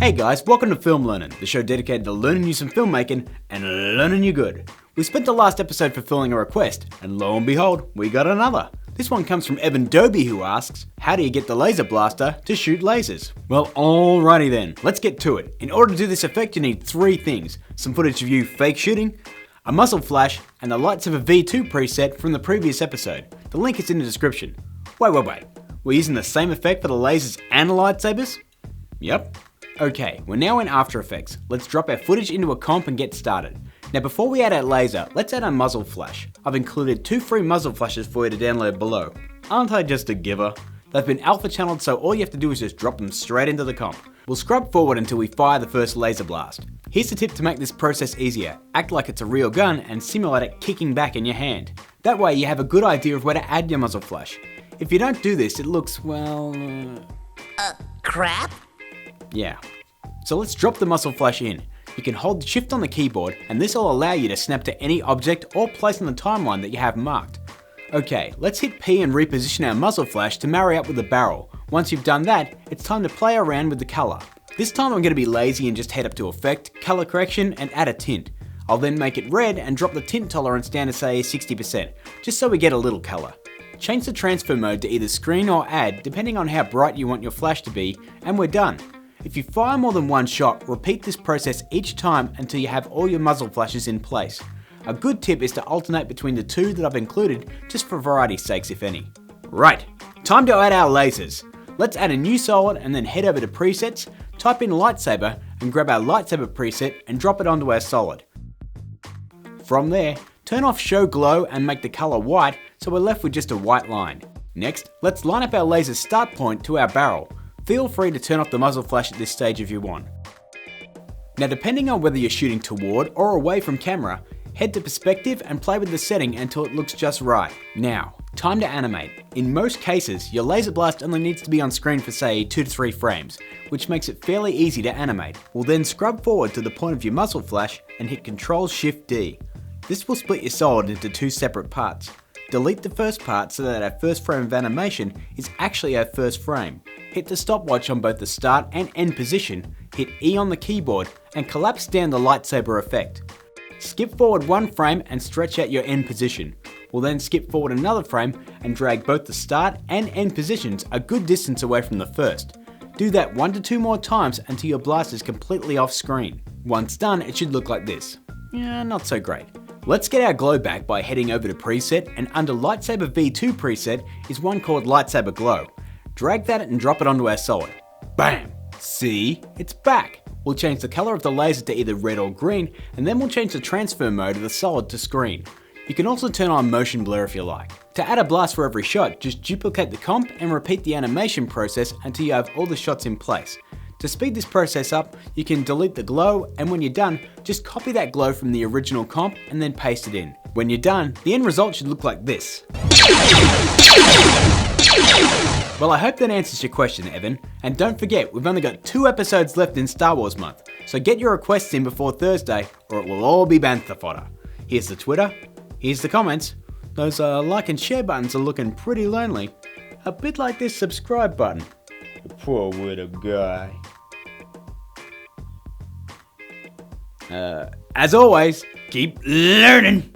Hey guys, welcome to Film Learnin, the show dedicated to learning you some filmmaking and learning you good. We spent the last episode fulfilling a request, and lo and behold, we got another. This one comes from Evan Doby, who asks, how do you get the laser blaster to shoot lasers? Well, alrighty then, let's get to it. In order to do this effect, you need three things: some footage of you fake shooting, a muzzle flash, and the Lightsaber V2 preset from the previous episode. The link is in the description. Wait. We're using the same effect for the lasers and the lightsabers? Yep. Okay, we're now in After Effects. Let's drop our footage into a comp and get started. Now before we add our laser, let's add our muzzle flash. I've included 2 free muzzle flashes for you to download below. Aren't I just a giver? They've been alpha channeled, so all you have to do is just drop them straight into the comp. We'll scrub forward until we fire the first laser blast. Here's a tip to make this process easier. Act like it's a real gun and simulate it kicking back in your hand. That way you have a good idea of where to add your muzzle flash. If you don't do this, it looks, well... crap? Yeah. So let's drop the muzzle flash in. You can hold shift on the keyboard and this will allow you to snap to any object or place on the timeline that you have marked. Okay, let's hit P and reposition our muzzle flash to marry up with the barrel. Once you've done that, it's time to play around with the color. This time I'm going to be lazy and just head up to Effect, Color Correction and add a tint. I'll then make it red and drop the tint tolerance down to say 60%, just so we get a little color. Change the transfer mode to either screen or add, depending on how bright you want your flash to be, and we're done. If you fire more than one shot, repeat this process each time until you have all your muzzle flashes in place. A good tip is to alternate between the two that I've included, just for variety's sakes if any. Right, time to add our lasers. Let's add a new solid and then head over to presets, type in lightsaber and grab our lightsaber preset and drop it onto our solid. From there, turn off show glow and make the color white so we're left with just a white line. Next, let's line up our laser start point to our barrel. Feel free to turn off the muzzle flash at this stage if you want. Now depending on whether you're shooting toward or away from camera, head to perspective and play with the setting until it looks just right. Now, time to animate. In most cases, your laser blast only needs to be on screen for say 2 to 3 frames, which makes it fairly easy to animate. We'll then scrub forward to the point of your muzzle flash and hit Ctrl-Shift-D. This will split your solid into 2 separate parts. Delete the first part so that our first frame of animation is actually our first frame. Hit the stopwatch on both the start and end position, hit E on the keyboard and collapse down the lightsaber effect. Skip forward 1 frame and stretch out your end position. We'll then skip forward another frame and drag both the start and end positions a good distance away from the first. Do that 1 to 2 more times until your blast is completely off screen. Once done, it should look like this. Yeah, not so great. Let's get our glow back by heading over to preset, and under Lightsaber V2 preset is one called Lightsaber Glow. Drag that and drop it onto our solid. Bam! See? It's back! We'll change the color of the laser to either red or green, and then we'll change the transfer mode of the solid to screen. You can also turn on motion blur if you like. To add a blast for every shot, just duplicate the comp and repeat the animation process until you have all the shots in place. To speed this process up, you can delete the glow, and when you're done, just copy that glow from the original comp and then paste it in. When you're done, the end result should look like this. Well, I hope that answers your question, Evan. And don't forget, we've only got 2 episodes left in Star Wars month, so get your requests in before Thursday or it will all be bantha fodder. Here's the Twitter, here's the comments. Those like and share buttons are looking pretty lonely. A bit like this subscribe button. The poor little guy. As always, keep learning.